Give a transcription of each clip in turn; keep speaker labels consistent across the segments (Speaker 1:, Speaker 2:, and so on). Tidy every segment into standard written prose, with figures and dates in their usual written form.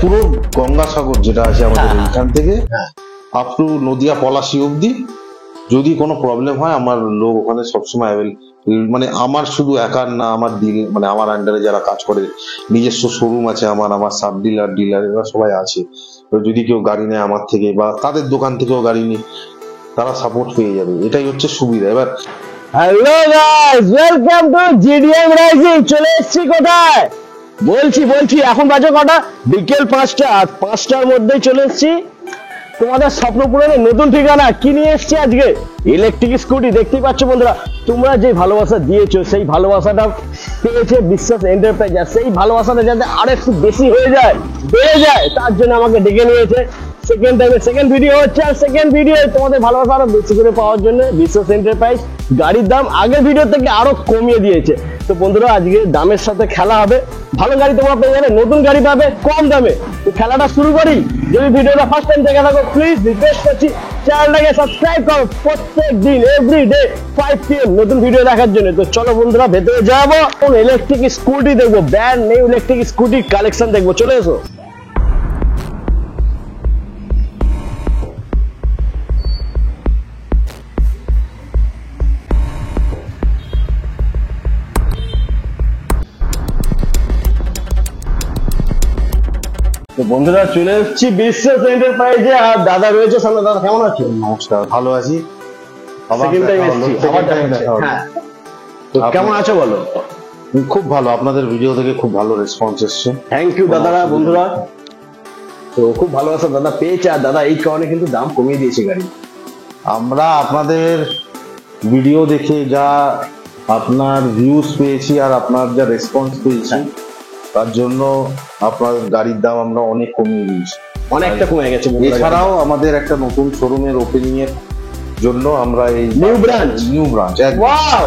Speaker 1: পুরো গঙ্গাসাগর যেটা আছে আমাদের এইখান থেকে আপ টু নদিয়া পলাশী অব্দি যদি কোনো প্রবলেম হয় আমার লোক ওখানে সবসময় মানে আমার শুধু একার না, আমার মানে আমার আন্ডারে যারা কাজ করে নিজস্ব শোরুম আছে আমার সাব ডিলার এরা সবাই আছে। যদি কেউ গাড়ি নেয় আমার থেকে বা তাদের দোকান থেকেও গাড়ি নিয়ে তারা সাপোর্ট পেয়ে যাবে, এটাই হচ্ছে সুবিধা। এবার
Speaker 2: hello guys, welcome to GDM rising. চলে এসেছি কোথায় বলছি এখন বাজে কটা? বিকেল 5টা। আর 5টার মধ্যেই চলে এসেছি তোমাদের স্বপ্ন পূরণের নতুন ঠিকানা। কি নিয়ে এসেছি আজকে? Electric scooty. দেখতেই পাচ্ছ বন্ধুরা, তোমরা যে ভালোবাসা দিয়েছো সেই ভালোবাসাটা পেয়েছে বিশ্বাস এন্টারপ্রাইজ। আর সেই ভালোবাসাটা যাতে আরো একটু বেশি হয়ে যায়, বেড়ে যায়, তার জন্য আমাকে ডেকে নিয়েছে। সেকেন্ড ভিডিও হচ্ছে, আর সেকেন্ড ভিডিও তোমাদের ভালোবাসা আরো বেশি করে পাওয়ার জন্য বিশ্বাস এন্টারপ্রাইজ গাড়ির দাম আগের ভিডিও থেকে আরো কমিয়ে দিয়েছে। তো বন্ধুরা, আজকে দামের সাথে খেলা হবে। ভালো গাড়ি তোমরা পেয়ে যাবে, নতুন গাড়ি পাবে কম দামে। তো খেলাটা শুরু করি। যদি ভিডিওটা ফার্স্ট টাইম দেখে থাকো, প্লিজ রিকোয়েস্ট করছি চ্যানেলটাকে সাবস্ক্রাইব করো প্রত্যেক দিন এভরিডে 5 PM নতুন ভিডিও দেখার জন্য। তো চলো বন্ধুরা, ভেতরে যাবো, ইলেকট্রিক স্কুটি দেখবো, brand new electric scooty collection দেখবো। চলে এসো। তো বন্ধুরা, চলে এসেছি বিশ্বাস এন্টারপ্রাইজে। আর দাদা রয়েছে সামনে। দাদা কেমন আছো?
Speaker 1: নমস্কার, ভালো আছি।
Speaker 2: সেকেন্ড টাইম এসেছি। হ্যাঁ, তো কেমন আছো বলো?
Speaker 1: খুব ভালো, আপনাদের ভিডিও থেকে খুব ভালো রেসপন্স এসছে।
Speaker 2: থ্যাংক ইউ দাদারা। বন্ধুরা, তো খুব ভালোবাসা দাদা পেয়েছে। আর দাদা এই কারণে কিন্তু দাম কমিয়ে দিয়েছে গাড়ি।
Speaker 1: আমরা আপনাদের ভিডিও দেখে যা আপনার ভিউজ পেয়েছি আর আপনার যা রেসপন্স পেয়েছি, তার জন্য আপনার গাড়ির দাম আমরা অনেক কমিয়ে দিয়েছি,
Speaker 2: অনেকটা কমে গেছে।
Speaker 1: এছাড়াও আমাদের একটা নতুন শোরুমের ওপেনিং এর জন্য আমরা এই
Speaker 2: নিউ ব্রাঞ্চ ওয়াও,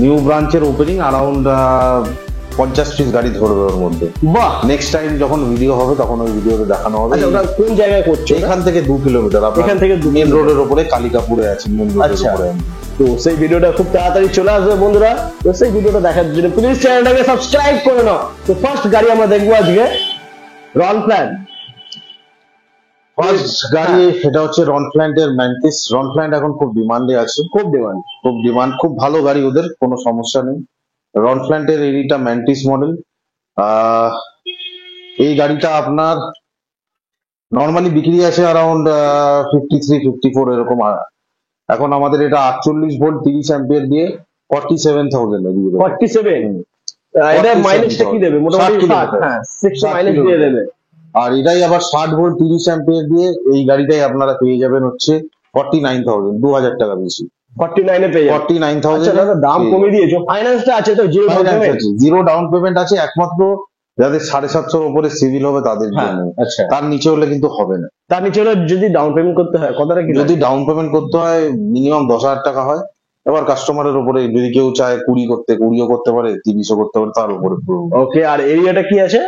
Speaker 1: নিউ ব্রাঞ্চের ওপেনিং অ্যারাউন্ড 50 পিস গাড়ি ধরবে ওর মধ্যে।
Speaker 2: বাহ,
Speaker 1: নেক্সট টাইম যখন ভিডিও হবে তখন ওই ভিডিওতে দেখানো হবে।
Speaker 2: আচ্ছা, ওটা কোন জায়গায় করছে?
Speaker 1: এখান থেকে 2 কিলোমিটার,
Speaker 2: এখান থেকে
Speaker 1: মেন রোডের উপরে, কালিকাপুরে আছে মেন রোডের উপরে।
Speaker 2: তো সেই ভিডিওটা খুব তাড়াতাড়ি চলে আসবে বন্ধুরা। তো সেই ভিডিওটা দেখার জন্য প্লিজ চ্যানেলটাকে সাবস্ক্রাইব করে নাও। তো ফার্স্ট গাড়ি আমরা দেখবো আজকে রনফ্ল্যাট।
Speaker 1: ফার্স্ট গাড়ি এটা হচ্ছে রনফ্ল্যাটের ম্যান্টিস। রনফ্ল্যাট এখন খুব ডিমান্ডে আছে, খুব ডিমান্ড, খুব ভালো গাড়ি, ওদের কোনো সমস্যা নেই। রনফ্ল্যাটের এইটা ম্যান্টিস মডেল। এই গাড়িটা আপনার নর্মালি বিক্রি আছে অ্যারাউন্ড 53-54 এরকম। এখন আমাদের এটা 48 ভোল্ট 30 অ্যাম্পিয়ার দিয়ে 47,000 এ দিয়ে দেবে।
Speaker 2: 47, এটা মাইলেজটা কি দেবে? মোটামুটি 60, হ্যাঁ 60 মাইলেজ দিয়ে দেবে।
Speaker 1: আর এটাই আবার 60 ভোল্ট 30 অ্যাম্পিয়ার দিয়ে এই গাড়িটাই আপনারা পেয়ে যাবেন হচ্ছে 49,000, 2000 টাকা বেশি।
Speaker 2: 49 এ পেয়ে যাবেন।
Speaker 1: 49,000।
Speaker 2: আচ্ছা দাদা, দাম কমিয়ে দিয়েছো। ফাইন্যান্সটা আছে তো?
Speaker 1: জিরো ডাউন পেমেন্ট আছে, একমাত্র যাদের 750 উপরে সিভিল হবে তাদের জন্য।
Speaker 2: আচ্ছা,
Speaker 1: তার নিচে হলে কিন্তু হবে না।
Speaker 2: তার নিচে হলে যদি ডাউন পেমেন্ট করতে হয় কত টাকা?
Speaker 1: যদি ডাউন পেমেন্ট করতে হয় মিনিমাম 10,000 টাকা হয়। এবার কাস্টমারের উপরে, যদি কেউ চায় 20 করতে, 20ও করতে পারে, 30ও করতে পারে, তার উপরে।
Speaker 2: ওকে, আর এরিয়াটা কি আছে?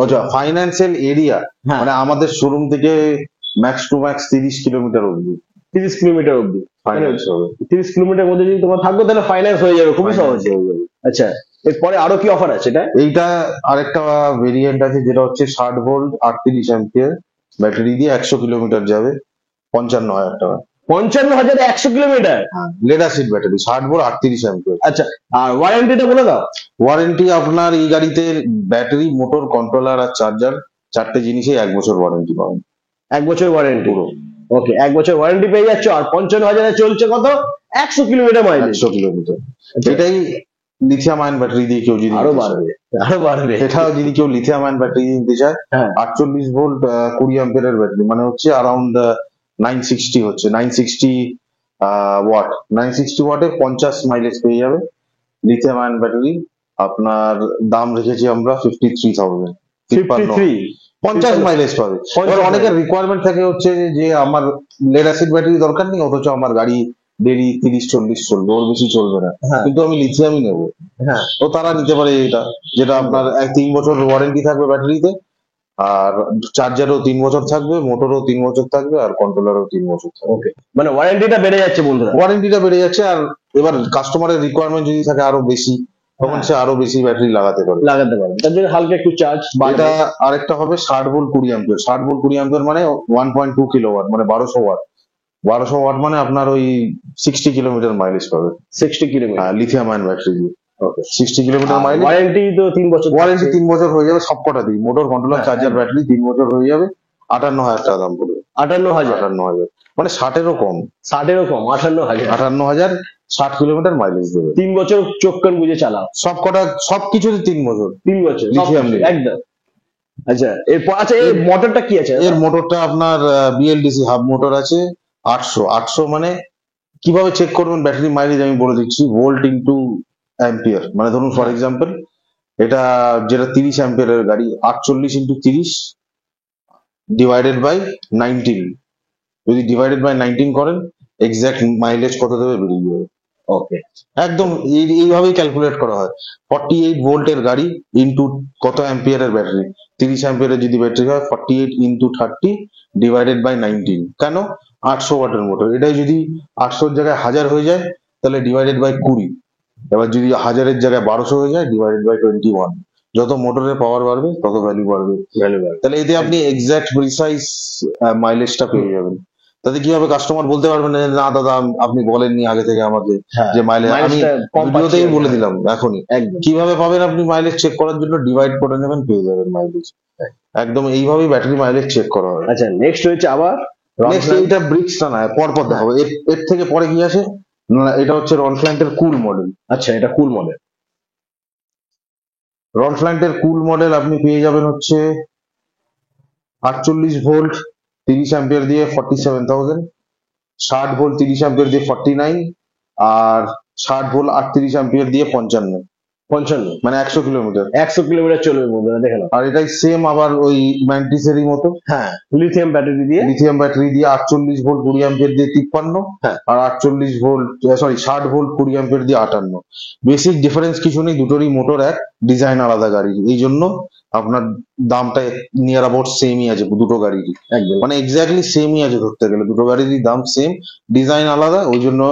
Speaker 1: আচ্ছা, ফাইন্যান্সিয়াল এরিয়া মানে আমাদের শোরুম থেকে ম্যাক্স টু ম্যাক্স 30 কিলোমিটার অবধি।
Speaker 2: 30 কিলোমিটার অবধি
Speaker 1: ফাইন্যান্স হবে।
Speaker 2: 30 কিলোমিটার মধ্যে যদি তোমার থাকবে তাহলে ফাইন্যান্স হয়ে যাবে, খুবই সহজ হয়ে যাবে। আচ্ছা, এরপরে আরো কি অফার আছে?
Speaker 1: এইটা আরেকটা ভেরিয়েন্ট আছে যেটা হচ্ছে 60 ভোল্ট 38 অ্যাম্পিয়ার ব্যাটারি দিয়ে 100 কিলোমিটার যাবে, 55,000 টাকা।
Speaker 2: 55,000 100 kilometre?
Speaker 1: Lead acid battery, 60 volt 38 ampere.
Speaker 2: আচ্ছা, আর ওয়ারেন্টিটা বলে দাও।
Speaker 1: ওয়ারেন্টি আপনার এই গাড়িতে ব্যাটারি, মোটর, কন্ট্রোলার আর চার্জার, 4টে জিনিসে 1 বছর ওয়ারেন্টি পাবেন।
Speaker 2: 1 বছর ওয়ারেন্টি? ওকে, 1 বছর ওয়ারেন্টি পেয়ে যাচ্ছ। আর 55,000 চলছে কত? 100 কিলোমিটার মাইলেজ।
Speaker 1: 100 কিলোমিটার। এটাই লিথিয়াম আয়ন ব্যাটারি দিয়ে কেউ যদি
Speaker 2: আরো বাড়বে।
Speaker 1: এটাও যদি কেউ লিথিয়াম আয়ন ব্যাটারি নিতে চায়, 48 ভোল্ট 20 অ্যাম্পিয়ারের ব্যাটারি, মানে হচ্ছে অ্যারাউন্ড 960 হচ্ছে 960 ওয়াট। 960 ওয়াটে 50 মাইলেজ পেয়ে যাবে লিথিয়াম আয়ন ব্যাটারি। আপনার দাম রেখেছি আমরা 53,000। 50 মাইলেজ পাবে। এবার অনেকের রিকোয়ারমেন্ট থাকে হচ্ছে যে আমার লেড অ্যাসিড ব্যাটারি দরকার নেই, অথচ আমার গাড়ি দেরি 30-40 চলবে, ওর বেশি চলবে না, কিন্তু আমি লিথিয়ামই নেবো। তো তারা নিতে পারে এটা, যেটা আপনার 3 বছর ওয়ারেন্টি থাকবে ব্যাটারিতে, আর চার্জারও 3 বছর থাকবে, মোটরও 3 বছর থাকবে, আর কন্ট্রোলারও 3 বছর থাকবে।
Speaker 2: ওকে, মানে ওয়ারেন্টিটা বেড়ে যাচ্ছে বন্ধুরা।
Speaker 1: ওয়ারেন্টিটা বেড়ে যাচ্ছে। আর এবার কাস্টমারের রিকোয়ারমেন্ট যদি থাকে আরো বেশি, তখন সে আরো বেশি ব্যাটারি লাগাতে পারবে।
Speaker 2: তার জন্য হালকা একটু চার্জ।
Speaker 1: এটা আরেকটা হবে 60 ভোল্ট 20 অ্যাম্পিয়ার। 60 ভোল্ট 20 অ্যাম্পিয়ার মানে 1.2 কিলোওয়াট, মানে 1200 ওয়াট। 1200 ওয়াট মানে আপনার ওই 60 কিলোমিটার মাইলেজ পাবে।
Speaker 2: 60 কিলোমিটার,
Speaker 1: হ্যাঁ, লিথিয়াম আয়ন ব্যাটারি দিয়ে। ওকে, 60 কিলোমিটার মাইলেজ।
Speaker 2: ওয়ারেন্টি তো 3 বছর।
Speaker 1: ওয়ারেন্টি 3 বছর হয়ে যাবে সবকটা দিয়ে, মোটর, কন্ট্রোলার, চার্জার, ব্যাটারি 3 বছর হয়ে যাবে। 58,000 টাকা দাম পড়বে। 58,000 মানে 60-এরও কম। 58,000 60 কিলোমিটার মাইলেজ দেবে।
Speaker 2: 3 বছর চোখ কান বুঝে চালাও।
Speaker 1: সবকটা সবকিছুতে 3 বছর।
Speaker 2: লিথিয়াম একদম। আচ্ছা, এরপর আচ্ছা এর মোটরটা কি আছে?
Speaker 1: এর মোটরটা আপনার বিএলডিসি হাব মোটর আছে 800 মানে কিভাবে চেক করবেন ব্যাটারি মাইলেজ আমি বলে দিচ্ছি। ভোল্ট ইনটু অ্যাম্পিয়ার, মানে ধরুন ফর এক্সাম্পল এটা যেটা 30 অ্যাম্পিয়ারের গাড়ি, 48 ইনটু 30 ডিভাইডেড বাই 19, যদি ডিভাইডেড বাই 19 করেন এক্সাক্ট মাইলেজ কত দেবে বেরিয়ে যাবে।
Speaker 2: ওকে,
Speaker 1: একদম এইভাবেই ক্যালকুলেট করা হয়। 48 ভোল্টের গাড়ি ইনটু কত অ্যাম্পিয়ারের ব্যাটারি, 30 অ্যাম্পিয়ারের যদি ব্যাটারি হয় 48 ইনটু 30 ডিভাইডেড বাই 19। কেন? 800 ওয়াটের মোটর, এটাই যদি 800 জায়গায় 1000 হয়ে যায় তাহলে ডিভাইডেড বাই 20। এবার যদি 1000-এর জায়গায় 1200 হয়ে যায় ডিভাইডেড বাই 21। যত মোটরের পাওয়ার বাড়বে তত ভ্যালু বাড়বে। তাহলে এতে আপনি এক্সাক্ট প্রিসাইজ মাইলেজটা পেয়ে যাবেন। তাতে কি হবে, কাস্টমার বলতে পারবেন না দাদা আপনি বলেননি আগে থেকে আমাকে যে মাইলেজ, আমি ভিডিওতেই বলে দিলাম এখনই। কিভাবে পাবেন আপনি মাইলেজ চেক করার জন্য? ডিভাইড করে নেবেন, পেয়ে যাবেন মাইলেজ। একদম এইভাবেই ব্যাটারি মাইলেজ চেক করা হয়।
Speaker 2: আচ্ছা, নেক্সট হচ্ছে আবার
Speaker 1: নেক্সট এইটা ব্রিক্সটা না, পরপর দেখাবো। এর থেকে পরে কি আছে, এটা হচ্ছে রনফ্ল্যান্টের কুল মডেল।
Speaker 2: আচ্ছা, এটা কুল মডেল।
Speaker 1: রনফ্ল্যান্টের কুল মডেল আপনি পেয়ে যাবেন হচ্ছে 48 ভোল্ট 30 অ্যাম্পিয়ার দিয়ে 47,000, 60 ভোল্ট 30 অ্যাম্পিয়ার দিয়ে 49, আর 60 ভোল্ট 38 অ্যাম্পিয়ার দিয়ে 55, মানে 100 কিলোমিটার।
Speaker 2: 100 কিলোমিটার চলবে বন্ধুরা, দেখে নাও।
Speaker 1: আর এটাই সেম আবার ওই ম্যান্টিসেরই মতো।
Speaker 2: হ্যাঁ, লিথিয়াম ব্যাটারি দিয়ে
Speaker 1: 48 ভোল্ট 20 অ্যাম্পিয়ার দিয়ে 53, আর 48 ভোল্ট 60 ভোল্ট 20 অ্যাম্পিয়ার দিয়ে 58। বেসিক ডিফারেন্স কিছু নেই, দুটোরই মোটর এক, ডিজাইন আলাদা গাড়ির, এই জন্য আপনার দামটা নিয়ার অ্যাবাউট সেমই আছে দুটো গাড়িরই। মানে এক্স্যাক্টলি সেমই আছে ধরতে গেলে, দুটো গাড়িরই দাম সেম, ডিজাইন আলাদা। ওই জন্য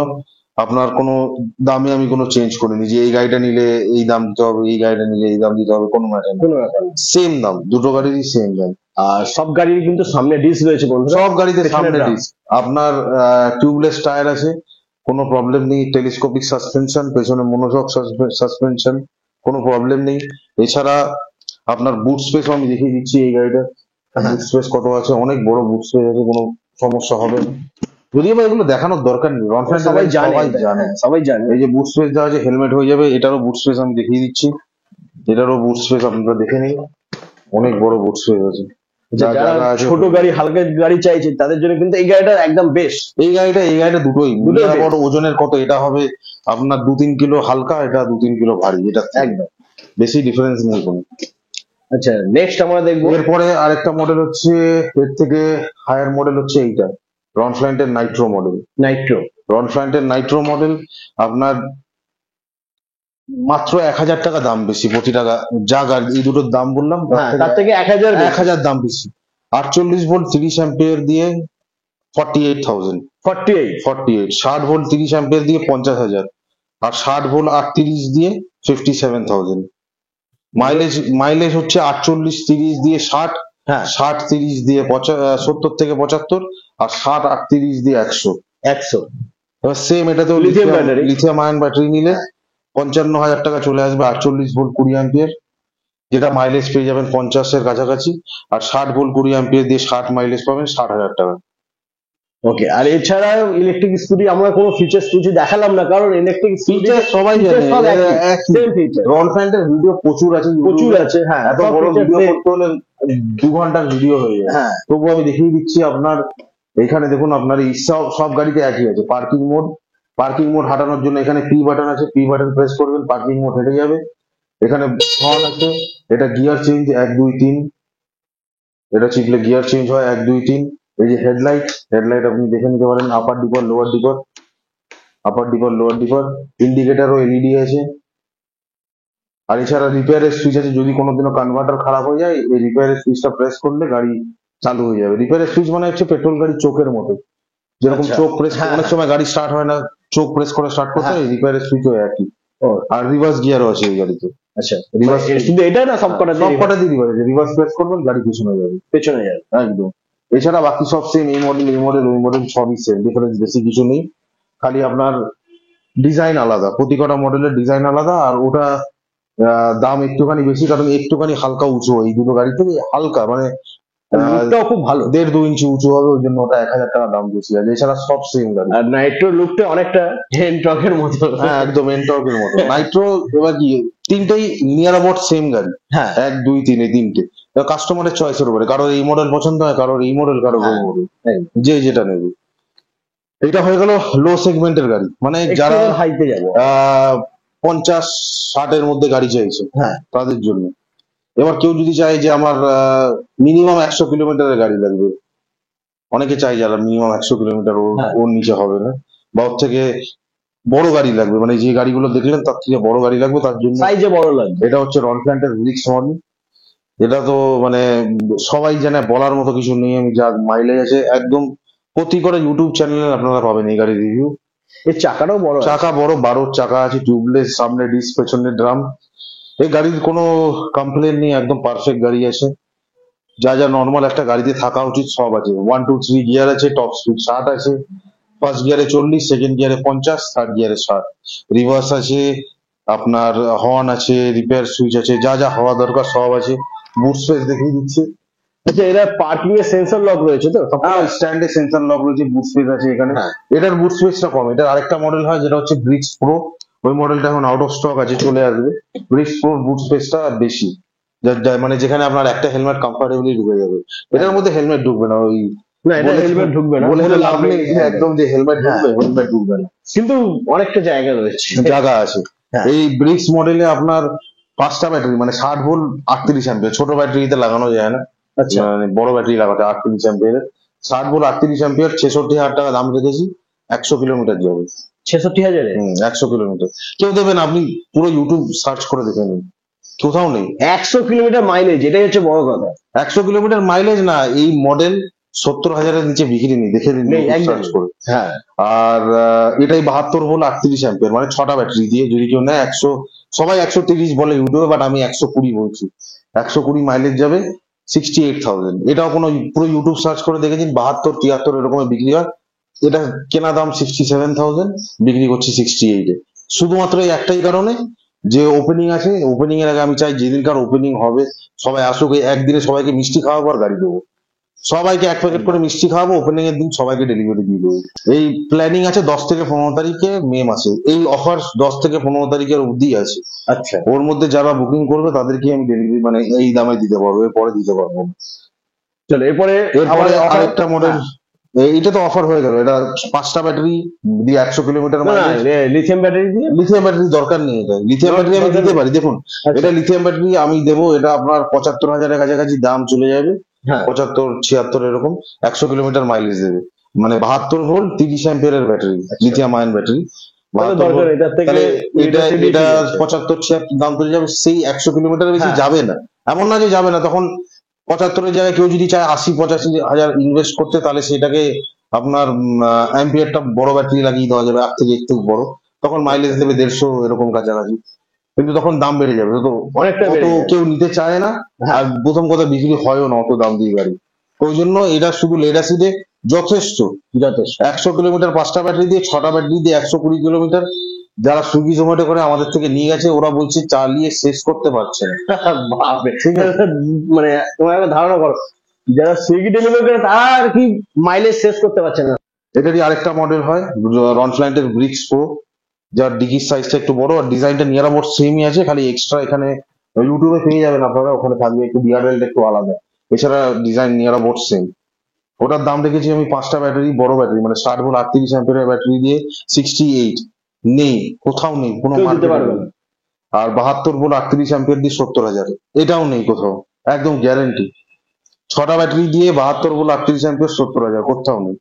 Speaker 1: আপনার কোনো দামে আমি কোনো চেঞ্জ করিনি যে এই গাড়িটা নিলে এই দাম দিতে হবে, এই গাড়িটা নিলে এই দাম দিতে হবে, কোনো ম্যাটার নেই, সেম দাম, দুটো গাড়িরই সেম দাম।
Speaker 2: আর সব গাড়ির কিন্তু সামনে ডিস্ক রয়েছে বন্ধু,
Speaker 1: সব গাড়িতে সামনে ডিস্ক। আপনার টিউবলেস টায়ার আছে, কোনো প্রবলেম নেই। টেলিস্কোপিক সাসপেনশন, পেছনে মনোশক সাসপেনশন, কোনো প্রবলেম নেই। এছাড়া আপনার বুট স্পেস আমি দেখিয়ে দিচ্ছি এই গাড়িটা, বুট স্পেস কত আছে, অনেক বড় বুট স্পেস আছে, কোনো সমস্যা হবে না। যদিও বা এগুলো দেখানোর দরকার নেই, সবাই জানে। এই যে বুট স্পেস দেওয়া আছে, হেলমেট হয়ে যাবে, এটারও বুট স্পেস আমি দেখিয়ে দিচ্ছি, এটারও বুট স্পেস আপনারা দেখে নিন, অনেক বড় বুট স্পেস আছে।
Speaker 2: যারা ছোট গাড়ি হালকা গাড়ি চাইছে তাদের জন্য কিন্তু এই গাড়িটা একদম বেস্ট।
Speaker 1: এই গাড়িটা দুটোই বড়। ওজনের কত, এটা হবে আপনার 2-3 কিলো হালকা, এটা 2-3 কিলো ভারী, এটা একদম বেশি ডিফারেন্স নেই কোনো।
Speaker 2: আচ্ছা, নেক্সট আমরা দেখবো
Speaker 1: এরপরে আরেকটা মডেল হচ্ছে, এর থেকে হায়ার মডেল হচ্ছে এইটা, রনফ্ল্যান্টের নাইট্রো মডেল। রনফ্ল্যান্টের নাইট্রো মডেল আপনার মাত্র 1000 টাকা দাম বেশি প্রতি টাকা। যা গাড়ি এই দুটোর দাম বললাম
Speaker 2: তার থেকে
Speaker 1: 1000 দাম বেশি। 48 ভোল্ট 30 অ্যাম্পিয়ার দিয়ে 48,000, 48। 60 ভোল্ট 30 অ্যাম্পিয়ার দিয়ে 50,000, আর 60 ভোল্ট 38 দিয়ে 57,000। মাইলেজ হচ্ছে 48 30 দিয়ে 60, 60 30 দিয়ে 70 থেকে 75, আর 60 38 দিয়ে 100। এবার সেম এটাতেও লিথিয়াম আয়ন ব্যাটারি নিলে 55,000 টাকা চলে আসবে। 48 ভোল্ট 20 অ্যাম্পিয়ার, যেটা মাইলেজ পেয়ে যাবেন 50-এর কাছাকাছি, আর 60 ভোল্ট 20 অ্যাম্পিয়ার দিয়ে 60 মাইলেজ পাবেন 60,000 টাকা।
Speaker 2: ওকে, আর এছাড়া ইলেকট্রিক স্কুটি আমরা কোনো ফিচার্স কিছু দেখালাম না, কারণ ইলেকট্রিক স্কুটি
Speaker 1: সবাই জানে, রনফ্ল্যান্টের ভিডিও প্রচুর আছে। হ্যাঁ, এত বড় ভিডিও করতে হলে 2 ঘন্টার ভিডিও হয়ে যায়। তবু আমি দেখিয়ে দিচ্ছি আপনার। এখানে দেখুন, আপনার এই সব গাড়িতে একই আছে। পার্কিং মোড হাঁটানোর জন্য এখানে পি বাটন আছে, পি বাটন প্রেস করবেন, পার্কিং মোড হেঁটে যাবে। এখানে হর্ন আছে, এটা গিয়ার চেঞ্জ 1 2 3, এটা চিপলে গিয়ার চেঞ্জ হয় 1 2 3। এই যে হেডলাইট আপনি দেখে নিতে পারেন, আপার ডিপার লোয়ার ডিপার। ইন্ডিকেটারও এলইডি আছে। আর এছাড়া রিপেয়ারের সুইচ আছে, যদি কোনোদিনও কনভার্টার খারাপ হয়ে যায় এই রিপেয়ারের সুইচটা প্রেস করলে গাড়ি চালু হয়ে যাবে। রিপেয়ারের সুইচ মানে হচ্ছে পেট্রোল গাড়ির চোখের মতো, যেরকম চোখ প্রেস, অনেক সময় গাড়ি স্টার্ট হয় না, চোখ প্রেস করে স্টার্ট করতে হয়, রিপেয়ারের সুইচও একই।
Speaker 2: ও
Speaker 1: আর রিভার্স গিয়ারও আছে এই গাড়িতে।
Speaker 2: আচ্ছা,
Speaker 1: রিভার্স
Speaker 2: শুধু এটা না, সব কটা
Speaker 1: সব কটা দিয়ে রিভার্স রিভার্স প্রেস করবেন গাড়ি পিছনে যাবে,
Speaker 2: পেছনে যাবে।
Speaker 1: একদম। এছাড়া বাকি সব সেম, এই মডেল ওই মডেল সবই সেম, ডিফারেন্স বেশি কিছু নেই। খালি আপনার ডিজাইন আলাদা, প্রতি কটা মডেলের ডিজাইন আলাদা। আর ওটা দাম একটুখানি বেশি, কারণ একটুখানি হালকা উঁচু, এই দুটো গাড়ি থেকে হালকা মানে
Speaker 2: লুকটাও খুব ভালো,
Speaker 1: 1.5-2 ইঞ্চি উঁচু হবে, ওই জন্য ওটা 1000 টাকা দাম বেশি আছে। এছাড়া সব সেম গাড়ি।
Speaker 2: আর নাইট্রোর লুকটা অনেকটা এনটর্কের মতো।
Speaker 1: হ্যাঁ একদম এনটর্কের মতো। নাইট্রো এবার কি, তিনটেই নিয়ার অ্যাবাউট সেম গাড়ি।
Speaker 2: হ্যাঁ
Speaker 1: 1, 2, 3 এই তিনটে কাস্টমারের চয়েসের উপরে, কারোর এই মডেল পছন্দ হয়, কারোর এই মডেল, কারোর ওই মডেল, যে যেটা নেবে। এটা হয়ে গেল লো সেগমেন্টের গাড়ি, মানে যারা
Speaker 2: হাইতে যাবো
Speaker 1: 50-60 এর মধ্যে গাড়ি চাইছে
Speaker 2: হ্যাঁ
Speaker 1: তাদের জন্য। এবার কেউ যদি চায় যে আমার মিনিমাম 100 কিলোমিটারের গাড়ি লাগবে, অনেকে চাই যারা মিনিমাম 100 কিলোমিটার
Speaker 2: হ্যাঁ।
Speaker 1: ওর নিচে হবে না, বা ওর থেকে বড় গাড়ি লাগবে, মানে যে গাড়িগুলো দেখলেন তার থেকে বড় গাড়ি লাগবে, তার জন্য
Speaker 2: সাইজে বড় লাগবে।
Speaker 1: এটা হচ্ছে রনফ্ল্যান্টের ব্রিক্স মডেল। এটা তো মানে সবাই জানে, বলার মতো কিছু নেই। আমি যা মাইলেজ আছে একদম প্রতি করে ইউটিউব চ্যানেলে আপনারা পাবেন এই গাড়ির রিভিউ।
Speaker 2: এর চাকাটাও বড়,
Speaker 1: চাকা বড়, 12 চাকা আছে, টিউবলেস, সামনে ডিস্ক, পেছনে ড্রাম। এই গাড়ির কোনো কমপ্লেন নেই, একদম পারফেক্ট গাড়ি আছে। যা যা নর্মাল একটা গাড়িতে থাকা উচিত সব আছে। 1, 2, 3 গিয়ার আছে, টপ স্পিড 60 আছে, ফার্স্ট গিয়ারে 40, সেকেন্ড গিয়ারে 50, থার্ড গিয়ারে 60। রিভার্স আছে, আপনার হর্ন আছে, রিপেয়ার সুইচ আছে, যা যা হওয়া দরকার সব আছে। বুট স্পেস দেখিয়ে দিচ্ছে।
Speaker 2: আচ্ছা, এরা পার্কিং এর সেন্সর লক রয়েছে তো?
Speaker 1: স্ট্যান্ডে সেন্সর লক রয়েছে, বুট স্পেস আছে এখানে।
Speaker 2: হ্যাঁ।
Speaker 1: এটার বুট স্পেসটা কম। এটার আরেকটা মডেল হয় যেটা হচ্ছে ব্রিক্স প্রো, ওই মডেলটা এখন আউট অফ স্টক আছে, চলে আসবে। ব্রিক্স প্রো বুট স্পেসটা বেশি, মানে যেখানে আপনার একটা হেলমেট কমফোর্টেবলি ঢুকে যাবে। এটার মধ্যে হেলমেট ঢুকবে না, ওই
Speaker 2: না, এটা হেলমেট ঢুকবে না
Speaker 1: বলে লাভ নেই, একদম যে হেলমেট ঢুকবে, হেলমেট ঢুকবে না।
Speaker 2: কিন্তু অনেকটা জায়গা রয়েছে,
Speaker 1: জায়গা আছে।
Speaker 2: হ্যাঁ।
Speaker 1: এই ব্রিক্স মডেলে আপনার 5টা ব্যাটারি, মানে 60 ভোল্ট 38 অ্যাম্পিয়ার, ছোট ব্যাটারিতে লাগানো যায় না,
Speaker 2: আচ্ছা
Speaker 1: মানে বড় ব্যাটারি লাগাতে 38 অ্যাম্পিয়ার। 60 ভোল্ট 38 অ্যাম্পিয়ার, 66,000 টাকা দাম রেখেছি। 100 কিলোমিটার যাবে।
Speaker 2: 66,000-এ
Speaker 1: 100 কিলোমিটার কেউ দেবেন, আপনি পুরো ইউটিউব সার্চ করে দেখে নিন, কোথাও নেই।
Speaker 2: 100 কিলোমিটার মাইলেজ, এটাই হচ্ছে বড় কথা।
Speaker 1: 100 কিলোমিটার মাইলেজ না, এই মডেল 70,000-এর নিচে বিক্রি নেই, দেখে নিন সার্চ করে।
Speaker 2: হ্যাঁ,
Speaker 1: আর এটাই 72 ভোল্ট 38 অ্যাম্পিয়ার, মানে 6টা ব্যাটারি দিয়ে। যদি কেউ নেয় 100, সবাই 130 বলে ইউটিউবে, বাট আমি 120 বলছি। 120 মাইলেজ যাবে, 68,000। এটাও কোনো পুরো ইউটিউব সার্চ করে দেখেছেন, 72, 73 এরকমের বিক্রি হয়। এটা কেনা দাম 67,000, বিক্রি করছি 68-এ। শুধুমাত্র এই একটাই কারণে যে ওপেনিং আছে, ওপেনিং এর আগে আমি চাই যেদিনকার ওপেনিং হবে সবাই আসুক, এই একদিনে সবাইকে মিষ্টি খাওয়াবো আর গাড়ি দেবো। সবাইকে 1 প্যাকেট করে মিষ্টি খাওয়াবো, ওপেনিং এর দিন সবাইকে ডেলিভারি দিয়ে দেবো। এই প্ল্যানিং আছে 10 থেকে 15 তারিখে মে মাসে। এই অফার 10 থেকে 15 তারিখের অবধি আছে।
Speaker 2: আচ্ছা,
Speaker 1: ওর মধ্যে যারা বুকিং করবে তাদেরকে আমি ডেলিভারি মানে এই দামে দিতে পারবো, এরপরে দিতে পারবো না।
Speaker 2: চলো এরপরে
Speaker 1: আরেকটা মডেল, এটা তো অফার হয়ে গেল। এটা 5টা ব্যাটারি দিয়ে 100 কিলোমিটার মাইলেজ।
Speaker 2: লিথিয়াম ব্যাটারি দিয়ে,
Speaker 1: লিথিয়াম ব্যাটারি দরকার নেই। এটা লিথিয়াম ব্যাটারি আমি দিতে পারি, দেখুন এটা লিথিয়াম ব্যাটারি আমি দেবো। এটা আপনার 75,000-এর কাছাকাছি দাম চলে যাবে, 75-76 এরকম। 100 কিলোমিটার মাইলেজ দেবে, মানে 72 ভোল্ট 30 অ্যাম্পিয়ারের ব্যাটারি, লিথিয়াম আয়ন ব্যাটারি। এটা 75-76 দাম চলে যাবে, সেই 100 কিলোমিটার বেশি যাবে না। এমন না যে যাবে না, তখন 75-এর জায়গায় কেউ যদি চায় 80-85,000 ইনভেস্ট করতে, তাহলে সেটাকে আপনার অ্যাম্পিয়ারটা বড় ব্যাটারি লাগিয়ে দেওয়া যাবে, 8 থেকে একটু বড়, তখন মাইলেজ দেবে 150 এরকম কাছাকাছি। কিন্তু তখন দাম বেড়ে যাবে, তো
Speaker 2: অনেকটা
Speaker 1: কেউ নিতে চায় না। আর প্রথম কথা বিক্রি হয়ও না অত দাম দিয়ে গাড়ি। ওই জন্য এটা শুধু লেড অ্যাসিডে যথেষ্ট। 100 কিলোমিটার 5টা ব্যাটারি দিয়ে, 6টা ব্যাটারি দিয়ে 120 কিলোমিটার। যারা সুইগি জোম্যাটো করে আমাদের থেকে নিয়ে গেছে, ওরা বলছে চালিয়ে শেষ করতে পারছে না।
Speaker 2: মানে তোমার একটা ধারণা করো, যারা সুইগি ডেলিভারি করে তারা আর কি মাইলেজ শেষ করতে পারছে না।
Speaker 1: এটারই আরেকটা মডেল হয় রনফ্ল্যান্টের ব্রিক্স প্রো, যার ডিকির সাইজটা একটু বড়, আর ডিজাইনটা নিয়ার অ্যাবাউট সেমই আছে। খালি এক্সট্রা এখানে ইউটিউবে পেয়ে যাবেন আপনারা, ওখানে থাকবে একটু বিয়ারওয়েলটা একটু আলাদা। এছাড়া ডিজাইন নিয়ার অ্যাবাউট সেম। ওটার দাম রেখেছি আমি 5টা ব্যাটারি, বড় ব্যাটারি, মানে 60 ভোল্ট 38 অ্যাম্পিয়ারের ব্যাটারি দিয়ে 68 নেই, কোথাও নেই, কোনো মার্কেটে পারবে না। আর 72 ভোল্ট 38 অ্যাম্পিয়ার দিয়ে 70,000, এটাও নেই কোথাও, একদম গ্যারান্টি। 6টা ব্যাটারি দিয়ে 72 ভোল্ট 38 অ্যাম্পিয়ার 70,000, কোথাও নেই।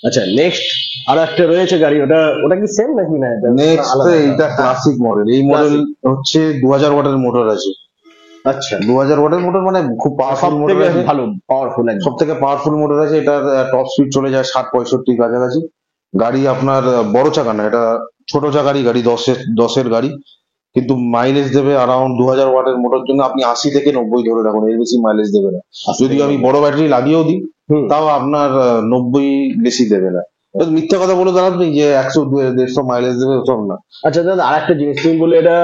Speaker 2: আচ্ছা, নেক্সট আর একটা রয়েছে গাড়ি, ওটা কি সেম নাকি না?
Speaker 1: নেক্সট এইটা ক্লাসিক মডেল। এই মডেল হচ্ছে 2000 ওয়াটের মোটর আছে।
Speaker 2: আচ্ছা,
Speaker 1: 2000 ওয়াটের মোটর, মানে খুব পাওয়ারফুল মোটর আছে,
Speaker 2: ভালো পাওয়ারফুল,
Speaker 1: সব থেকে পাওয়ারফুল মোটর আছে। এটার টপ স্পিড চলে যায় 60-65 কাছাকাছি। গাড়ি আপনার বড় চাকা না, এটা ছোট চাকারই গাড়ি, দশের গাড়ি, কিন্তু মাইলেজ দেবে অ্যারাউন্ড 2000 ওয়াটের মোটর জন্য আপনি 80 থেকে 90 ধরে রাখুন, এর বেশি মাইলেজ দেবে না। যদি আমি বড় ব্যাটারি লাগিয়েও দিই তাও আপনার 90 বেশি দেবে না। মিথ্যা কথা বলে দাঁড়াবে নেই যে 100-150 মাইলেজ দেবে, ওসব না।
Speaker 2: আচ্ছা দাদা, আরেকটা জিনিস, তুমি বললে এটা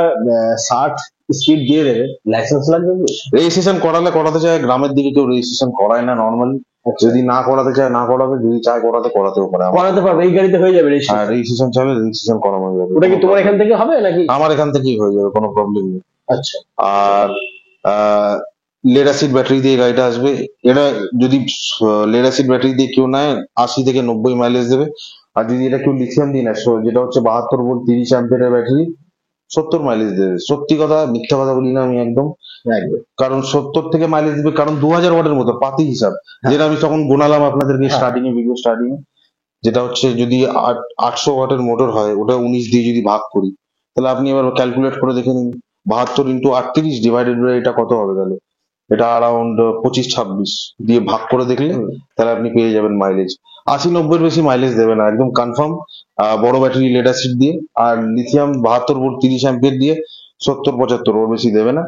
Speaker 2: 60 স্পিড দিয়ে দেবে, লাইসেন্স লাগবে?
Speaker 1: রেজিস্ট্রেশন করাতে চায়, গ্রামের দিকে কেউ রেজিস্ট্রেশন করায় না নর্মালি। যদি না করাতে চায় না করাবে, যদি চায় করাতেও পারে।
Speaker 2: করাতে পারবে, এই গাড়িতে হয়ে যাবে
Speaker 1: হ্যাঁ, রেজিস্ট্রেশন চাইলে রেজিস্ট্রেশন করানো যাবে।
Speaker 2: ওটা কি তোমার এখান থেকে হবে নাকি?
Speaker 1: আমার এখান থেকেই হয়ে যাবে, কোনো প্রবলেম নেই।
Speaker 2: আচ্ছা।
Speaker 1: আর লেড অ্যাসিড ব্যাটারি দিয়ে গাড়িটা আসবে। এটা যদি লেড অ্যাসিড ব্যাটারি দিয়ে কেউ নেয় 80 থেকে 90 মাইলেজ দেবে। আর যদি এটা কেউ লিথিয়াম দিয়ে নেয়, যেটা হচ্ছে 72 ভোল্ট 30 অ্যাম্পিয়ারের ব্যাটারি, 70 মাইলেজ দেবে। সত্যি কথা, মিথ্যা কথা বলি না আমি একদম। কারণ 70 থেকে মাইলেজ দেবে, কারণ 2000 ওয়াটের মতো পাতি হিসাব, যেটা আমি তখন গোনালাম আপনাদেরকে স্টার্টিং এ, ভিডিও স্টার্টিং এ, যেটা হচ্ছে যদি 800 ওয়াটের মোটর হয়, ওটা 19 দিয়ে যদি ভাগ করি, তাহলে আপনি এবার ক্যালকুলেট করে দেখে নিন 72 ইন্টু 38 ডিভাইডেড বাই এটা কত হবে। তাহলে এটা অ্যারাউন্ড 25-26 দিয়ে ভাগ করে দেখলে তাহলে আপনি পেয়ে যাবেন মাইলেজ। 80-90 বেশি মাইলেজ দেবে না, একদম কনফার্ম। বড় ব্যাটারি লেড অ্যাসিড দিয়ে, আর লিথিয়াম 72 ভোল্ট 30 অ্যাম্পিয়ার দিয়ে 70-75, ওর বেশি দেবে না,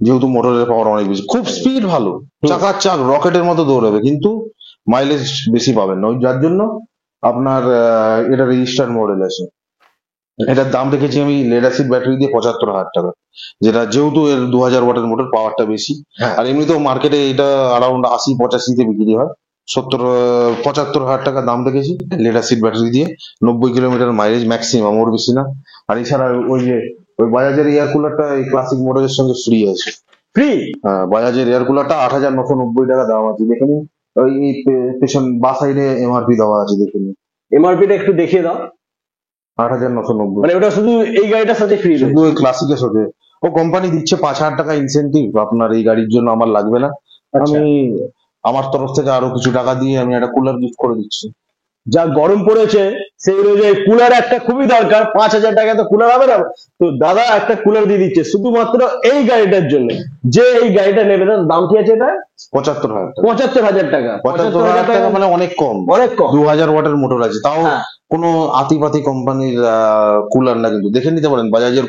Speaker 1: যেহেতু মোটরের পাওয়ার অনেক বেশি। খুব স্পিড ভালো, চাকার চাক রকেটের মতো দৌড়াবে, কিন্তু মাইলেজ বেশি পাবেন না। ওই যার জন্য আপনার এটা রেজিস্টার্ড মডেল আছে। এটার দাম রেখেছি আমি লেড অ্যাসিড ব্যাটারি দিয়ে 75,000 টাকা, যেটা যেহেতু এর 2000 ওয়াটের মোটর, পাওয়ারটা বেশি। আর এমনিতেও মার্কেটে এটা অ্যারাউন্ড 80-85 বিক্রি হয়। 75,000 টাকা দাম রেখেছি লেড অ্যাসিড ব্যাটারি দিয়ে, 90 কিলোমিটার মাইলেজ ম্যাক্সিমাম, ওর বেশি না। আর এছাড়া ওই বাজাজের এয়ার কুলারটা এই ক্লাসিক মডেলের সঙ্গে ফ্রি আছে।
Speaker 2: ফ্রি?
Speaker 1: হ্যাঁ, বাজাজের এয়ার কুলারটা 8,990 টাকা দাম আছে, দেখে নিন। ওই পেছন বা সাইডে এমআরপি দেওয়া আছে, দেখে নিন।
Speaker 2: এমআরপি টা একটু দেখিয়ে দাও।
Speaker 1: 8,990।
Speaker 2: মানে ওটা শুধু এই গাড়িটার সাথে ফ্রি?
Speaker 1: শুধু ওই ক্লাসিকের সাথে। ও কোম্পানি দিচ্ছে 5,000 টাকা ইনসেন্টিভ আপনার এই গাড়ির জন্য, আমার লাগবে না। আমি আমার তরফ থেকে আরো কিছু টাকা দিয়ে আমি একটা কুলার গিফট করে দিচ্ছি।
Speaker 2: যা গরম পড়েছে সেই অনুযায়ী কুলার একটা খুবই দরকার। 5,000 টাকা তো কুলার হবে না, তো দাদা একটা কুলার দিয়ে দিচ্ছে শুধুমাত্র এই গাড়িটার জন্য। যে এই গাড়িটা নেবে তার দাম কি আছে? এটা
Speaker 1: 75,000 টাকা।
Speaker 2: 75,000 টাকা?
Speaker 1: 75,000 টাকা মানে অনেক কম,
Speaker 2: অনেক কম।
Speaker 1: 2000 ওয়াটের মোটর আছে, তাও কোনো আতিপাতি কোম্পানির কুলার না, কিন্তু দেখে নিতে পারেন বাজাজের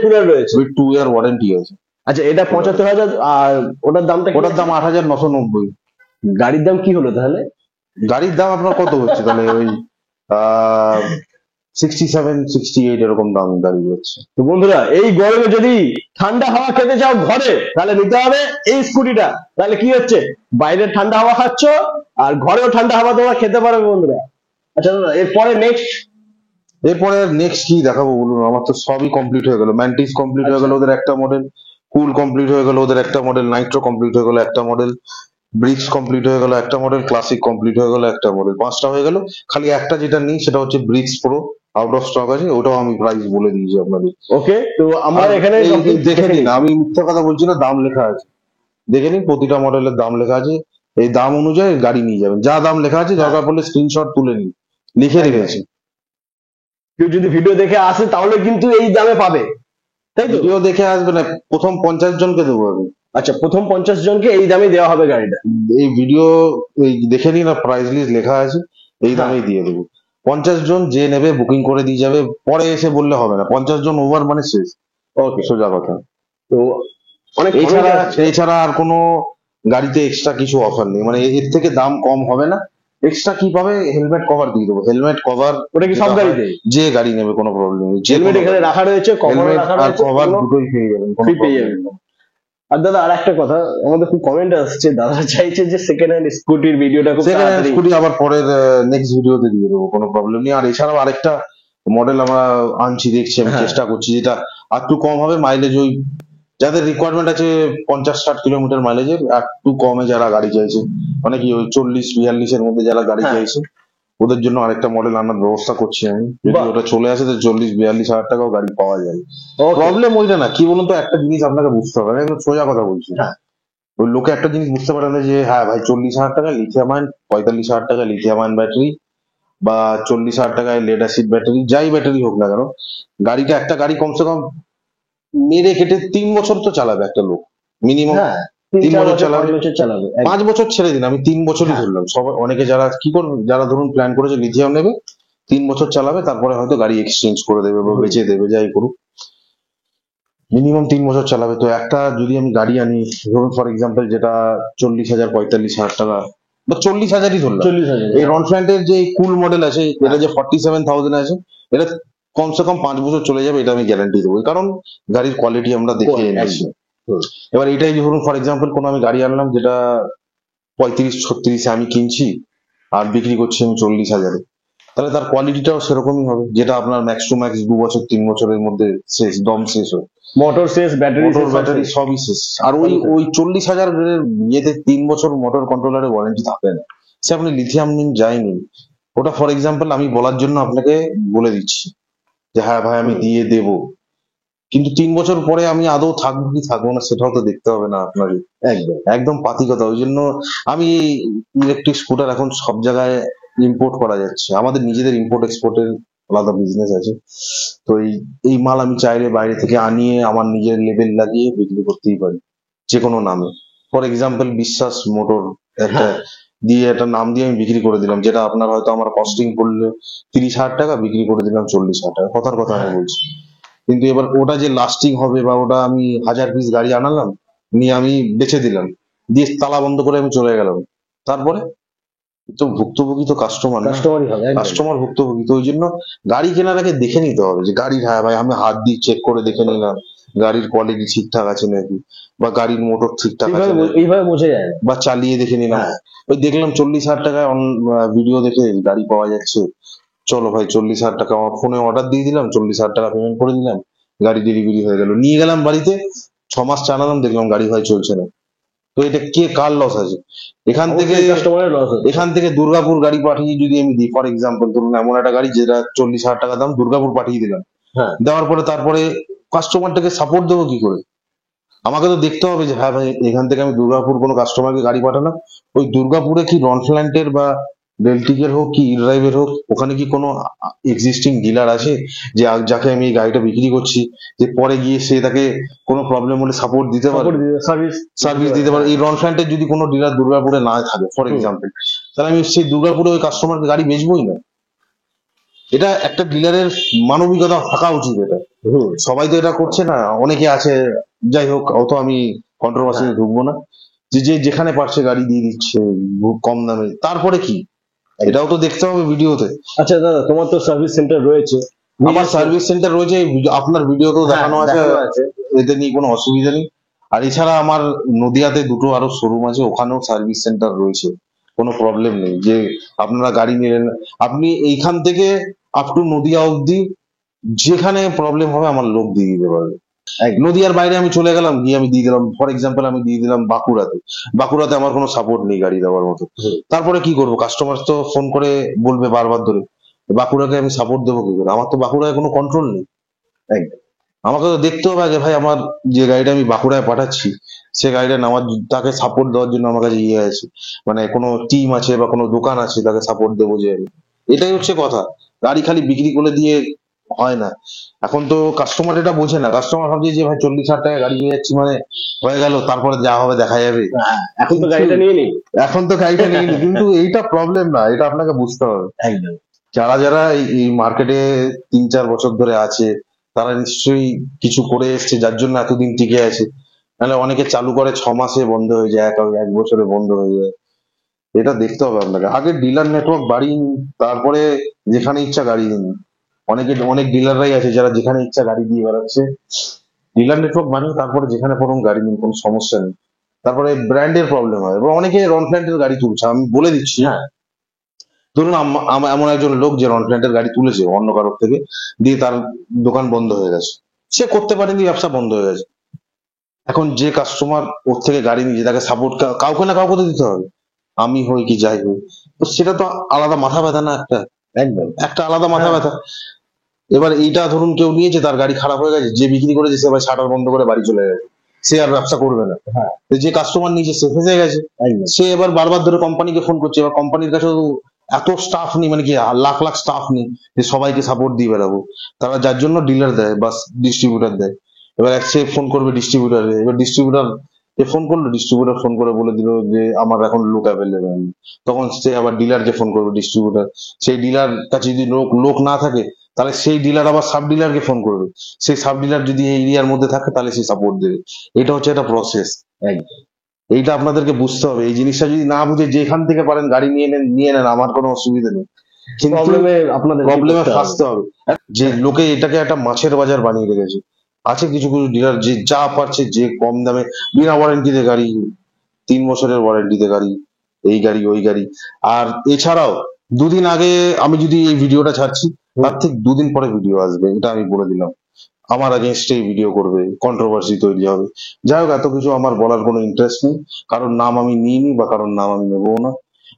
Speaker 2: কুলার রয়েছে,
Speaker 1: 2 ইয়ার ওয়ারেন্টি আছে।
Speaker 2: আচ্ছা, এটা 75,000, আর ওটার দামটা?
Speaker 1: ওটার দাম 8,990।
Speaker 2: গাড়ির দাম কি হলো তাহলে?
Speaker 1: গাড়ির দাম আপনার কত হচ্ছে তাহলে? ওই 67-68 এরকম দাম দাঁড়িয়ে যাচ্ছে।
Speaker 2: তো বন্ধুরা, এই গরমে যদি ঠান্ডা হাওয়া খেতে চাও ঘরে, তাহলে নিতে হবে এই স্কুটিটা। তাহলে কি হচ্ছে, বাইরে ঠান্ডা হাওয়া খাচ্ছ আর ঘরেও ঠান্ডা হাওয়া তোমরা খেতে পারবে বন্ধুরা। আচ্ছা দাদা, এরপরে
Speaker 1: নেক্সট কি দেখাবো বলুন? আমার তো সবই কমপ্লিট হয়ে গেল। ম্যান্টিস কমপ্লিট হয়ে গেল ওদের একটা মডেল, কুল কমপ্লিট হয়ে গেল ওদের একটা মডেল, নাইট্রো কমপ্লিট হয়ে গেল একটা মডেল, ব্রিক্স কমপ্লিট হয়ে গেল একটা মডেল, ক্লাসিক কমপ্লিট হয়ে গেল একটা মডেল, 5টা হয়ে গেল। খালি একটা যেটা নেই সেটা হচ্ছে bricks pro, out of stock আছে, ওটাও আমি প্রাইস বলে দিয়েছি আপনাদের।
Speaker 2: ওকে, তো আমরা এখানে
Speaker 1: দেখে নিন, আমি মিথ্যা কথা বলছি না, দাম লেখা আছে, দেখে নিন। প্রতিটা মডেলের দাম লেখা আছে, এই দাম অনুযায়ী গাড়ি নিয়ে যাবেন। যা দাম লেখা আছে দরকার পড়লে স্ক্রিনশট তুলে নিন, লিখে রেখেছি।
Speaker 2: কেউ যদি ভিডিও দেখে আসে তাহলে কিন্তু এই দামে পাবে, তাই তো?
Speaker 1: ভিডিও দেখে আসবে না, প্রথম 50 জনকে দেবো আমি।
Speaker 2: আচ্ছা, প্রথম 50 জনকে এই দামে দেওয়া হবে গাড়িটা?
Speaker 1: এই ভিডিও দেখে নিন, প্রাইস লিস্ট লেখা আছে, এই দামেই দিয়ে দেবো। 50 জন যে নেবে বুকিং করে দিয়ে যাবে, পরে এসে বললে হবে না। 50 জন ওভার মানে শেষ। ওকে, সোজা কথা।
Speaker 2: তো অনেক
Speaker 1: এছাড়া আর কোনো গাড়িতে এক্সট্রা কিছু অফার নেই, মানে এর থেকে দাম কম হবে না। এক্সট্রা কি পাবে? হেলমেট কভার দিয়ে দেবো। হেলমেট কভার
Speaker 2: ওটা কি সব গাড়িতে?
Speaker 1: যে গাড়ি নেবে কোনো প্রবলেম নেই,
Speaker 2: হেলমেট এখানে রাখা রয়েছে,
Speaker 1: কভার দুটোই পেয়ে যাবেন, কোনো প্রবলেম নেই।
Speaker 2: আর দাদা আর একটা কথা, আমাদের খুব কমেন্ট আসছে, দাদা চাইছে যে সেকেন্ড হ্যান্ড স্কুটির ভিডিওটা খুব তাড়াতাড়ি।
Speaker 1: স্কুটি আবার পরের নেক্সট ভিডিওতে দিয়ে দেবো, কোনো প্রবলেম নেই। আর এছাড়াও আরেকটা মডেল আমরা আনছি, দেখছি, আমি চেষ্টা করছি, যেটা আর একটু কম হবে মাইলেজ। ওই যাদের রিকোয়ারমেন্ট আছে 50-60 কিলোমিটার মাইলেজের, একটু কমে যারা গাড়ি চাইছে, মানে কি ওই 40-42 এর মধ্যে যারা গাড়ি চাইছে, ওদের জন্য আরেকটা মডেল আনার ব্যবস্থা করছি আমি। যদি ওটা চলে আসে তো 40-42 হাজার টাকাও গাড়ি পাওয়া যায়। প্রবলেম ওইটা না, কি বলুন তো, একটা জিনিস আপনাকে বুঝতে হবে, আমি সোজা কথা বলছি। ওই লোকে একটা জিনিস বুঝতে পারে না যে হ্যাঁ ভাই 40,000 টাকা লিথিয়াম আয়ন, 45,000 টাকা লিথিয়াম আয়ন ব্যাটারি, বা 40,000 টাকায় লেড অ্যাসিড ব্যাটারি, যাই ব্যাটারি হোক না কেন, গাড়িটা একটা গাড়ি কমসে কম মেরে কেটে 3 বছর তো চালাবে একটা লোক মিনিমাম। 3 বছর চালাবে, 5 বছর ছেড়ে দিন, আমি 3 বছরই ধরলাম। সবাই অনেকে যারা কি করবে, যারা ধরুন প্ল্যান করেছে লিথিয়াম নেবে, 3 বছর চালাবে, তারপরে হয়তো গাড়ি এক্সচেঞ্জ করে দেবে বা বেচে দেবে, যাই করুক, মিনিমাম 3 বছর চালাবে। তো একটা যদি আমি গাড়ি আনি, ধরুন ফর এক্সাম্পল যেটা 40,000 45,000 টাকা বা 40,000ই ধরলাম,
Speaker 2: 40,000
Speaker 1: এই রনফ্ল্যান্টের যে কুল মডেল আছে, এটা যে 47,000 আছে, এটা কমসে কম 5 বছর চলে যাবে, এটা আমি গ্যারান্টি দেবো, কারণ গাড়ির কোয়ালিটি আমরা দেখে এনেছি। এবার এটাই ধরুন ফর এক্সাম্পল কোনো আমি গাড়ি আনলাম যেটা 35-36 আমি কিনছি আর বিক্রি করছি আমি 40,000, তাহলে তার কোয়ালিটিটাও সেরকমই হবে, যেটা আপনার ম্যাক্স টু ম্যাক্স 2 বছর 3 বছরের মধ্যে শেষ, দম শেষ হয়,
Speaker 2: মোটর শেষ,
Speaker 1: ব্যাটারি সবই শেষ। আর ওই 40,000 ইয়েতে 3 বছর মোটর কন্ট্রোলারের ওয়ারেন্টি থাকে না, সে আপনি লিথিয়াম নিন যাই নিন। ওটা ফর এক্সাম্পল আমি বলার জন্য আপনাকে বলে দিচ্ছি যে হ্যাঁ ভাই আমি দিয়ে দেবো, কিন্তু 3 বছর পরে আমি আদৌ থাকবো কি থাকবো না সেটাও তো দেখতে হবে না আপনাকে। একদম একদম পাতি কথা। ওই জন্য আমি ইলেকট্রিক স্কুটার এখন সব জায়গায় ইম্পোর্ট করা যাচ্ছে, আমাদের নিজেদের ইম্পোর্ট এক্সপোর্টের আলাদা বিজনেস আছে। তো এই মাল আমি চাইলে বাইরে থেকে আনিয়ে আমার নিজের লেভেল লাগিয়ে বিক্রি করতেই পারি যে কোনো নামে। ফর এক্সাম্পল বিশ্বাস মোটর একটা দিয়ে একটা নাম দিয়ে আমি বিক্রি করে দিলাম, যেটা আপনার হয়তো আমার কস্টিং করলে 30,000 টাকা, বিক্রি করে দিলাম 40,000 টাকা, কথার কথা আমি বলছি। কিন্তু এবার ওটা যে লাস্টিং হবে বা ওটা আমি 1000 পিস গাড়ি আনালাম, নিয়ে আমি বেচে দিলাম, দিয়ে তালা বন্ধ করে আমি চলে গেলাম, তারপরে তো ভুক্তভোগী তো কাস্টমার, কাস্টমার ভুক্তভোগী। তো ওই জন্য গাড়ি কেনার আগে দেখে নিতে হবে যে গাড়ির, হ্যাঁ ভাই আমি হাত দিয়ে চেক করে দেখে নিলাম গাড়ির কোয়ালিটি ঠিকঠাক আছে নাকি, বা গাড়ির মোটর ঠিকঠাক আছে
Speaker 2: এইভাবে বোঝা যায়,
Speaker 1: বা চালিয়ে দেখে নিলাম। ওই দেখলাম 40,000 টাকায় ভিডিও দেখে গাড়ি পাওয়া যাচ্ছে, চলো ভাই 40,000 টাকা আমার ফোনে অর্ডার দিয়ে দিলাম, 40,000 টাকা পেমেন্ট করে দিলাম, গাড়ি ডেলিভারি হয়ে গেল, নিয়ে গেলাম বাড়িতে, 6 মাস চালালাম, দেখলাম গাড়ি ভাই চলছে না। তো এটা কে কার লস আছে? এখান থেকে দুর্গাপুর গাড়ি পাঠিয়ে যদি আমি দিই, ফর এক্সাম্পল ধরুন এমন একটা গাড়ি যেটা 40,000 টাকা দাম, দুর্গাপুর পাঠিয়ে দিলাম, দেওয়ার পরে তারপরে কাস্টমারটাকে সাপোর্ট দেবো কি করে? আমাকে তো দেখতে হবে যে হ্যাঁ ভাই এখান থেকে আমি দুর্গাপুর কোনো কাস্টমারকে গাড়ি পাঠালাম, ওই দুর্গাপুরে কি রনফ্ল্যান্টের বা রেলটিকের হোক কি ড্রাইভের হোক, ওখানে কি কোনো এক্সিস্টিং ডিলার আছে যে যাকে আমি এই গাড়িটা বিক্রি করছি, যে পরে গিয়ে সে তাকে কোনো প্রবলেম হলে সাপোর্ট দিতে পারে, সার্ভিস দিতে পারে। এই রনফ্ল্যান্টের যদি কোনো ডিলার দুর্গাপুরে না থাকে ফর এক্সাম্পল, তাহলে আমি সেই দুর্গাপুরে ওই কাস্টমারকে গাড়ি বেচবোই না। এটা একটা ডিলারের মানবিকতা থাকা উচিত। এটা সবাই তো এটা করছে না, অনেকে আছে, যাই হোক অত আমি কন্ট্রোভার্সিতে ঢুকবো না, যে যেখানে পারছে গাড়ি দিয়ে দিচ্ছে কম দামে, তারপরে কি এটাও তো দেখতে হবে ভিডিওতে।
Speaker 2: আচ্ছা দাদা, তোমার তো সার্ভিস সেন্টার রয়েছে?
Speaker 1: আমার সার্ভিস সেন্টার রয়েছে, আপনার ভিডিওতেও দেখানো আছে, এতে নিয়ে কোনো অসুবিধা নেই। আর এছাড়া আমার নদিয়াতে দুটো আরো শোরুম আছে, ওখানেও সার্ভিস সেন্টার রয়েছে, কোনো প্রবলেম নেই। যে আপনারা গাড়ি নিলেন, আপনি এইখান থেকে আপ টু নদিয়া অব্দি যেখানে প্রবলেম হবে আমার লোক দিয়ে দিতে পারবে। নদিয়ার বাইরে আমি চলে গেলাম, গিয়ে আমি দিয়ে দিলাম, ফর এক্সাম্পল আমি দিয়ে দিলাম বাঁকুড়াতে আমার কোনো সাপোর্ট নেই গাড়ি দেওয়ার মতো, তারপরে কি করবো? কাস্টমার তো ফোন করে বলবে বারবার ধরে, বাঁকুড়াকে আমি সাপোর্ট দেবো কি করে? আমার তো বাঁকুড়ায় কোনো কন্ট্রোল নেই। আমাকে তো দেখতে হবে আগে ভাই আমার যে গাড়িটা আমি বাঁকুড়ায় পাঠাচ্ছি, সে গাড়িটা নামার, তাকে সাপোর্ট দেওয়ার জন্য আমার কাছে ইয়ে আছে, মানে কোনো টিম আছে বা কোনো দোকান আছে, তাকে সাপোর্ট দেবো যে আমি। এটাই হচ্ছে কথা। গাড়ি খালি বিক্রি করে দিয়ে হয় না। এখন তো কাস্টমার এটা বোঝে না, কাস্টমার ভাবছে যে ভাই 40,000 টাকা গাড়ি নিয়ে যাচ্ছি মানে হয়ে গেল, তারপরে যা হবে দেখা যাবে,
Speaker 2: এখন তো গাড়িটা নিয়ে নি,
Speaker 1: কিন্তু এইটা প্রবলেম না, এটা আপনাকে বুঝতে হবে।
Speaker 2: একদম।
Speaker 1: যারা যারা এই মার্কেটে 3-4 বছর ধরে আছে, তারা নিশ্চয়ই কিছু করে এসছে যার জন্য এতদিন টিকে আছে। নাহলে অনেকে চালু করে 6 মাসে বন্ধ হয়ে যায়, 1 বছরে বন্ধ হয়ে যায়। এটা দেখতে হবে আপনাকে, আগে ডিলার নেটওয়ার্ক বাড়িয়ে নিন, তারপরে যেখানে ইচ্ছা গাড়ি নিন। অনেক ডিলাররাই আছে যারা যেখানে ইচ্ছা গাড়ি দিয়ে বেড়াচ্ছে। ডিলার নেটওয়ার্ক বানিয়ে তারপরে যেখানে পড়ুন গাড়ি নিন, কোনো সমস্যা নেই। তারপরে ব্র্যান্ডের প্রবলেম হয়, এবং অনেকে রনফ্ল্যান্টের গাড়ি তুলছে, আমি বলে দিচ্ছি। হ্যাঁ, ধরুন এমন একজন লোক যে রনফ্ল্যান্টের গাড়ি তুলেছে অন্য কারোর থেকে, দিয়ে তার দোকান বন্ধ হয়ে গেছে, সে করতে পারেনি, ব্যবসা বন্ধ হয়ে গেছে। এখন যে কাস্টমার ওর থেকে গাড়ি নিয়েছে তাকে সাপোর্ট কাউকে না কাউকে তো দিতে হবে, আমি হই কি যাই হই, তো সেটা তো আলাদা মাথা ব্যথা না, একটা আলাদা মাথা ব্যথা। এবার এইটা ধরুন কেউ নিয়েছে, তার গাড়ি খারাপ হয়ে গেছে, যে বিক্রি করেছে সে ভাই শাটার বন্ধ করে বাড়ি চলে গেছে, সে আর ব্যবসা করবে না। যে কাস্টমার নিয়েছে সে ফেঁসে গেছে, সে এবার বারবার ধরে কোম্পানিকে ফোন করছে, এবার কোম্পানির কাছে এত স্টাফ নেই, মানে কি লাখ লাখ স্টাফ নেই যে সবাইকে সাপোর্ট দিয়ে বেড়াবো। তারা যার জন্য ডিলার দেয় বা ডিস্ট্রিবিউটার দেয়। এবার সে ফোন করবে ডিস্ট্রিবিউটারে, এবার ডিস্ট্রিবিউটার যে ফোন করলো, ডিস্ট্রিবিউটর ফোন করে বলে দিল যে আমার এখন লোক অ্যাভেলেবেল নেই। তখন সে আবার ডিলারকে ফোন করবে, ডিস্ট্রিবিউটর। সেই ডিলার কাছে যদি লোক না থাকে, তাহলে সেই ডিলার আবার সাব ডিলারকে ফোন করবে। সেই সাব ডিলার যদি এই এরিয়ার মধ্যে থাকে, তাহলে সে সাপোর্ট দেবে। এটা হচ্ছে একটা প্রসেস। এইটা আপনাদেরকে বুঝতে হবে। এই জিনিসটা যদি না বুঝে যেখান থেকে পারেন গাড়ি নিয়ে নেন, আমার কোনো অসুবিধা নেই, কিন্তু প্রবলেমে ফাঁসতে হবে। যে লোকে এটাকে একটা মাছের বাজার বানিয়ে রেখেছে। আছে কিছু কিছু ডিলার যে যা পারছে, যে কম দামে বিনা ওয়ারেন্টিতে গাড়ি, 3 বছরের ওয়ারেন্টিতে গাড়ি, এই গাড়ি ওই গাড়ি। আর এছাড়াও দুদিন আগে আমি যদি এই ভিডিওটা ছাড়ছি, তার ঠিক দুদিন পরে ভিডিও আসবে, এটা আমি বলে দিলাম। আমার আগেনস্টে ভিডিও করবে, কন্ট্রোভার্সি তৈরি হবে। যাই হোক, এত কিছু আমার বলার কোনো ইন্টারেস্ট নেই। কারোর নাম আমি নিইনি বা কারোর নাম আমি নেবো না।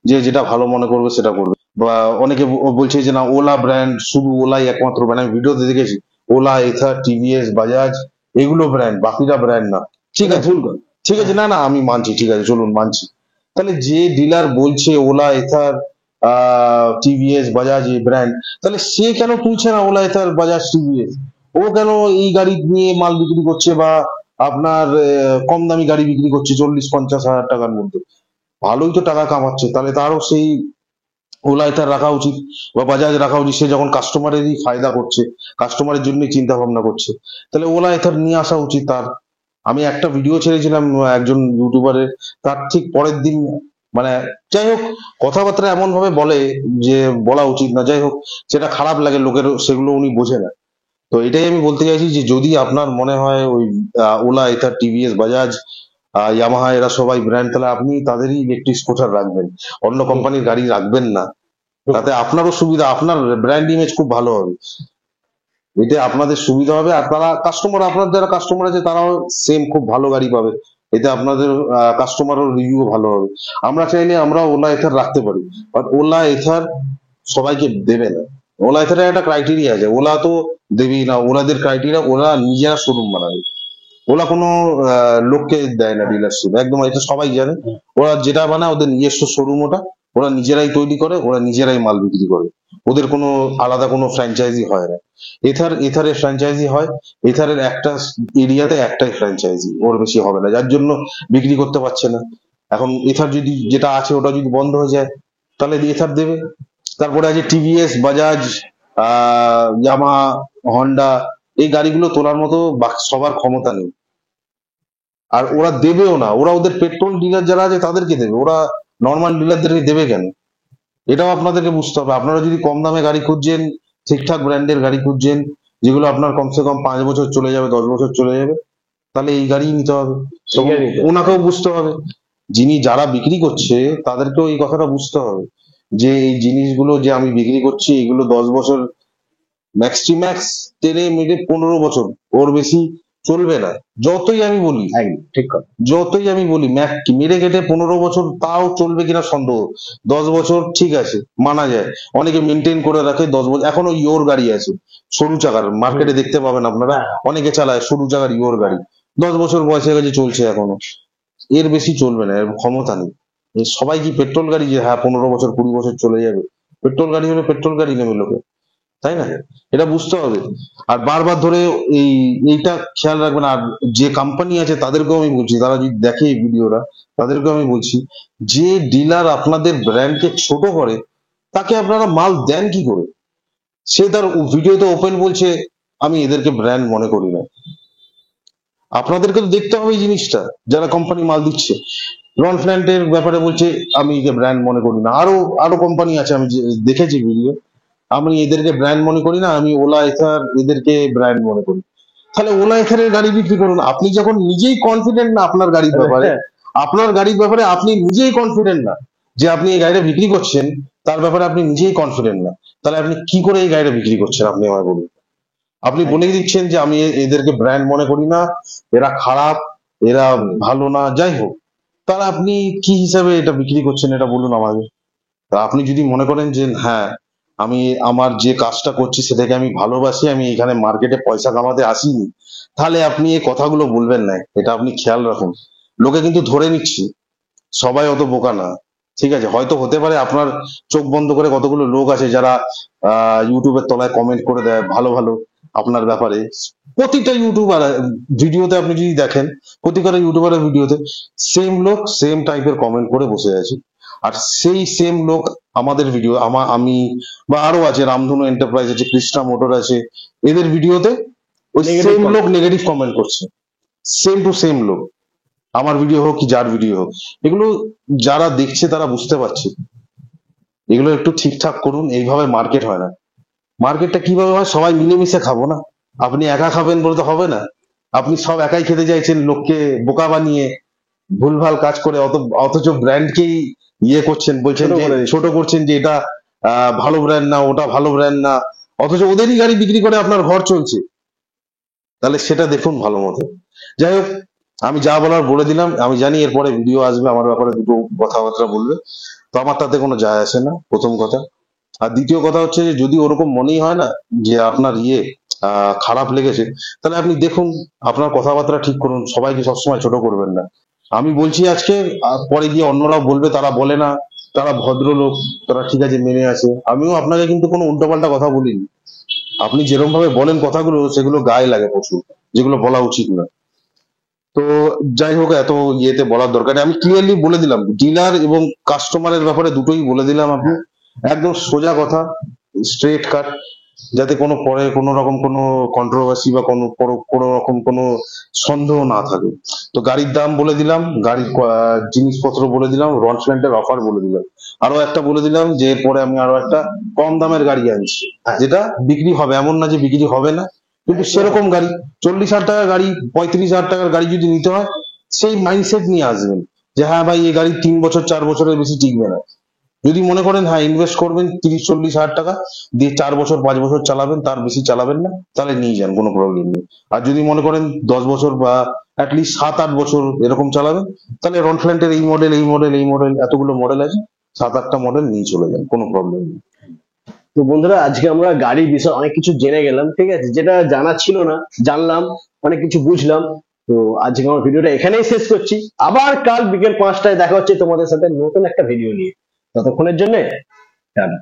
Speaker 1: যে যেটা ভালো মনে করবে সেটা করবে। বা অনেকে বলছে যে না, ওলা ব্র্যান্ড, শুধু ওলাই একমাত্র ব্র্যান্ড। আমি ভিডিওতে দেখেছি ওলা, এথার, টিভিএস, বাজাজ, এগুলো ব্র্যান্ড, বাকিরা ব্র্যান্ড না। ঠিক আছে, ঠিক আছে, না না আমি মানছি, ঠিক আছে, চলুন মানছি। তাহলে যে ডিলার বলছে ওলা, এথার, টিভিএস, বাজাজ এই ব্র্যান্ড, তাহলে সে কেন তুলছে না ওলা, এথার, বাজাজ, টিভিএস? ও কেন এই গাড়ি নিয়ে মাল বিক্রি করছে, বা আপনার কম দামি গাড়ি বিক্রি করছে 40-50 হাজার টাকার মধ্যে? ভালোই তো টাকা কামাচ্ছে, তাহলে তারও সেই ওলা, এথার রাখা উচিত বা বাজাজ রাখা উচিত। সে যখন কাস্টমারেরই ফায়দা করছে, কাস্টমারের জন্যই চিন্তা ভাবনা করছে, তাহলে ওলা, এথার নিয়ে আসা উচিত তার। আমি একটা ভিডিও ছেড়েছিলাম একজন ইউটিউবারের, তার ঠিক পরের দিন, মানে যাই হোক, কথাবার্তা এমন ভাবে বলে যে বলা উচিত না। যাই হোক, সেটা খারাপ লাগে লোকের, সেগুলো উনি বোঝে না। তো এটাই আমি বলতে চাইছি যে যদি আপনার মনে হয় ওই ওলা, এথার, টিভিএস, বাজাজ, ইয়ামাহা এরা সবাই ব্র্যান্ড, তাহলে আপনি তাদেরই ইলেকট্রিক স্কুটার রাখবেন, অন্য কোম্পানির গাড়ি রাখবেন না। তাতে আপনারও সুবিধা, আপনার ব্র্যান্ড ইমেজ খুব ভালো হবে, এতে আপনাদের সুবিধা হবে। আর তারা কাস্টমার, আপনার যারা কাস্টমার আছে, তারাও সেম খুব ভালো গাড়ি পাবে। এতে আপনাদের কাস্টমারও রিভিউ ভালো হবে। আমরা চাইলে আমরা ওলা, এথার রাখতে পারি, বাট ওলা, এথার সবাইকে দেবে না। ওলা, এথারের একটা ক্রাইটেরিয়া আছে, ওলা তো দেবেই না। ওনাদের ক্রাইটেরিয়া, ওরা নিজেরা শোরুম বানাবে। ওলা কোনো লোককে দেয় না ডিলারশিপ, একদম, এটা সবাই জানে। ওরা যেটা বানায় ওদের নিজস্ব শোরুম, ওটা ওরা নিজেরাই তৈরি করে, ওরা নিজেরাই মাল বিক্রি করে। ওদের কোনো আলাদা কোনো ফ্র্যাঞ্চাইজি হয় না। এথারের ফ্র্যাঞ্চাইজি হয়, এথারের একটা এরিয়াতে একটাই ফ্র্যাঞ্চাইজি, ওর বেশি হবে না, যার জন্য বিক্রি করতে পারছে না। এখন এথার যদি যেটা আছে ওটা যদি বন্ধ হয়ে যায়, তাহলে এথার দেবে। তারপরে আছে টিভিএস, বাজাজ, ইয়ামাহা, হন্ডা, এই গাড়িগুলো তোলার মতো সবার ক্ষমতা নেই। আর ওরা দেবেও না, ওরা ওদের পেট্রোল ডিলার যারা আছে তাদেরকে দেবে, ওরা নর্মাল ডিলারদেরকে দেবে কেন? এটাও আপনাদেরকে বুঝতে হবে। আপনারা যদি কম দামে গাড়ি খুঁজছেন, ঠিকঠাক ব্র্যান্ডের গাড়ি খুঁজছেন, যেগুলো আপনার কমসে কম 5 বছর চলে যাবে, 10 বছর চলে যাবে, তাহলে এই গাড়ি নিতে হবে। তো ওনাকেও বুঝতে হবে, যারা বিক্রি করছে তাদেরকেও এই কথাটা বুঝতে হবে, যে এই জিনিসগুলো যে আমি বিক্রি করছি, এগুলো 10 বছর, ম্যাক্স টেনে মেরে 15 বছর, ওর বেশি চলবে না। যতই আমি বলি, ঠিক কথা, যতই আমি বলি মেরে কেটে 15 বছর, তাও চলবে কিনা সন্দেহ। 10 বছর ঠিক আছে, মানা যায়, অনেকে মেনটেন করে রাখে 10 বছর। এখনো ইয়োর গাড়ি আছে, সরু চাকার, মার্কেটে দেখতে পাবেন আপনারা, অনেকে চালায় সরু চাকার ইয়োর গাড়ি, 10 বছর বয়স হয়ে গেছে, চলছে এখনো। এর বেশি চলবে না, এর ক্ষমতা নেই। সবাই কি পেট্রোল গাড়ি যে হ্যাঁ 15 বছর 20 বছর চলে যাবে? পেট্রোল গাড়ি হলে পেট্রোল গাড়ি নেবে লোকে, তাই না? এটা বুঝতে হবে। আর বারবার ধরে এইটা খেয়াল রাখবেন। আর যে কোম্পানি আছে তাদেরকেও আমি বলছি, তারা যদি দেখে এই ভিডিওটা, তাদেরকেও আমি বলছি, যে ডিলার আপনাদের ব্র্যান্ডকে ছোট করে, তাকে আপনারা মাল দেন কি করে? সে তার ভিডিওতে ওপেন বলছে আমি এদেরকে ব্র্যান্ড মনে করি না। আপনাদেরকে তো দেখতে হবে এই জিনিসটা, যারা কোম্পানি মাল দিচ্ছে। রন ফ্ল্যান্টের ব্যাপারে বলছে আমি একে ব্র্যান্ড মনে করি না। আরো আরো কোম্পানি আছে, আমি দেখেছি ভিডিও, আমি এদেরকে ব্র্যান্ড মনে করি না, আমি ওলা, এথার এদেরকে ব্র্যান্ড মনে করি। তাহলে ওলা, এথারের গাড়ি বিক্রি করুন। আপনি যখন নিজেই কনফিডেন্ট না আপনার গাড়ির ব্যাপারে, আপনার গাড়ির ব্যাপারে আপনি নিজেই কনফিডেন্ট না, যে আপনি এই গাড়িটা বিক্রি করছেন, তার ব্যাপারে আপনি নিজেই কনফিডেন্ট না, তাহলে আপনি কি করে এই গাড়িটা বিক্রি করছেন? আপনি আমায় বলুন। আপনি বলে দিচ্ছেন যে আমি এদেরকে ব্র্যান্ড মনে করি না, এরা খারাপ, এরা ভালো না, যাই হোক, তাহলে আপনি কি হিসাবে এটা বিক্রি করছেন, এটা বলুন আমাকে। তা আপনি যদি মনে করেন যে হ্যাঁ আমি আমার যে কাজটা করছি সেটাকে আমি ভালোবাসি, আমি এখানে মার্কেটে পয়সা কামাতে আসিনি, তাহলে আপনি এই কথাগুলো বলবেন না। এটা আপনি খেয়াল রাখুন। লোকে কিন্তু ধরে নিচ্ছি, সবাই অত বোকা না, ঠিক আছে? হয়তো হতে পারে আপনার চোখ বন্ধ করে কতগুলো লোক আছে যারা ইউটিউবের তলায় কমেন্ট করে দেয় ভালো ভালো, আপনার ব্যাপারে প্রতিটা ইউটিউবার ভিডিওতে আপনি যদি দেখেন, প্রতিটা ইউটিউবারের ভিডিওতে সেম লোক সেম টাইপের কমেন্ট করে বসে আছে। আর সেই সেম লোক আমাদের ভিডিও আমি বা আরো আছে, রামধনু এন্টারপ্রাইজ আছে, কৃষ্ণা মোটর আছে, এদের ভিডিওতে ওই
Speaker 2: Negative
Speaker 1: সেম
Speaker 2: comment।
Speaker 1: লোক নেগেটিভ কমেন্ট করছে। সেম টু সেম লোক, আমার ভিডিও হোক কি যার ভিডিও হোক, এগুলো যারা দেখছে তারা বুঝতে পারছে। এগুলো একটু ঠিকঠাক করুন, এইভাবে মার্কেট হয় না। মার্কেটটা কিভাবে হয়, সবাই মিলেমিশে খাবো না। আপনি একা খাবেন বলে তো হবে না। আপনি সব একাই খেতে চাইছেন, লোককে বোকা বানিয়ে ভুলভাল কাজ করে, অথচ ব্র্যান্ডকেই ইয়ে করছেন, বলছেন
Speaker 2: ছোট
Speaker 1: যে
Speaker 2: করে দিচ্ছেন।
Speaker 1: ছোট করছেন, যে এটা ভালো ব্র্যান্ড না, ওটা ভালো ব্র্যান্ড না, অথচ ওদেরই গাড়ি বিক্রি করে আপনার ঘর চলছে। তাহলে সেটা দেখুন ভালো মতো। যাই হোক, আমি যা বলার বলে দিলাম। আমি জানি এরপরে ভিডিও আসবে আমার ব্যাপারে, দুটো কথাবার্তা বলবে, তো আমার তাতে কোনো যায় আসে না, প্রথম কথা। আর দ্বিতীয় কথা হচ্ছে যে যদি ওরকম মনেই হয় না যে আপনার খারাপ লেগেছে, তাহলে আপনি দেখুন, আপনার কথাবার্তা ঠিক করুন, সবাইকে সবসময় ছোট করবেন না। আমি বলছি আজকে, আর পরে গিয়ে অন্যরাও বলবে, তারা বলে না, তারা ভদ্রলোক, তারা ঠিক আছে মেনে আছে। আমিও আপনাকে কিন্তু কোনো উল্টোপাল্টা কথা বলিনি। আপনি যেরকম ভাবে বলেন কথাগুলো, সেগুলো গায়ে লাগে প্রচুর, যেগুলো বলা উচিত না। তো যাই হোক, এত ইয়েতে বলার দরকার নেই। আমি ক্লিয়ারলি বলে দিলাম, ডিলার এবং কাস্টমারের ব্যাপারে দুটোই বলে দিলাম। আপনি একদম সোজা কথা, স্ট্রেট কাট, যাতে কোনো পরে কোনো রকম কোনো কন্ট্রোভার্সি বা কোনো রকম কোনো সন্দেহ না থাকে। তো গাড়ির দাম বলে দিলাম, গাড়ির জিনিসপত্র বলে দিলাম, রনফ্ল্যান্টের অফার বলে দিলাম, আরো একটা বলে দিলাম যে এরপরে আমি আরো একটা কম দামের গাড়ি আনছি, যেটা বিক্রি হবে, এমন না যে বিক্রি হবে না, কিন্তু সেরকম গাড়ি 40,000 টাকার গাড়ি, 35,000 টাকার গাড়ি যদি নিতে হয়, সেই মাইন্ডসেট নিয়ে আসবেন যে হ্যাঁ ভাই, এই গাড়ি 3 বছর 4 বছরের বেশি টিকবে না। যদি মনে করেন হ্যাঁ ইনভেস্ট করবেন 30-40 হাজার টাকা দিয়ে, 4 বছর 5 বছর চালাবেন, তার বেশি চালাবেন না, তাহলে নিয়ে যান, কোনো প্রবলেম নেই। আর যদি মনে করেন 10 বছর বা অ্যাটলিস্ট 7-8 বছর এরকম চালাবেন, তাহলে রনফ্ল্যান্টের এই মডেল এই মডেল এই মডেল এতগুলো মডেল আছে, 7-8টা মডেল নিয়ে চলে যান, কোনো প্রবলেম নেই।
Speaker 2: তো বন্ধুরা, আজকে আমরা গাড়ির বিষয়ে অনেক কিছু জেনে গেলাম, ঠিক আছে, যেটা জানা ছিল না, জানলাম, অনেক কিছু বুঝলাম। তো আজকে আমার ভিডিওটা এখানেই শেষ করছি। আবার কাল বিকেল 5টায় দেখা হচ্ছে তোমাদের সাথে নতুন একটা ভিডিও নিয়ে। ততক্ষণের জন্য টাটা।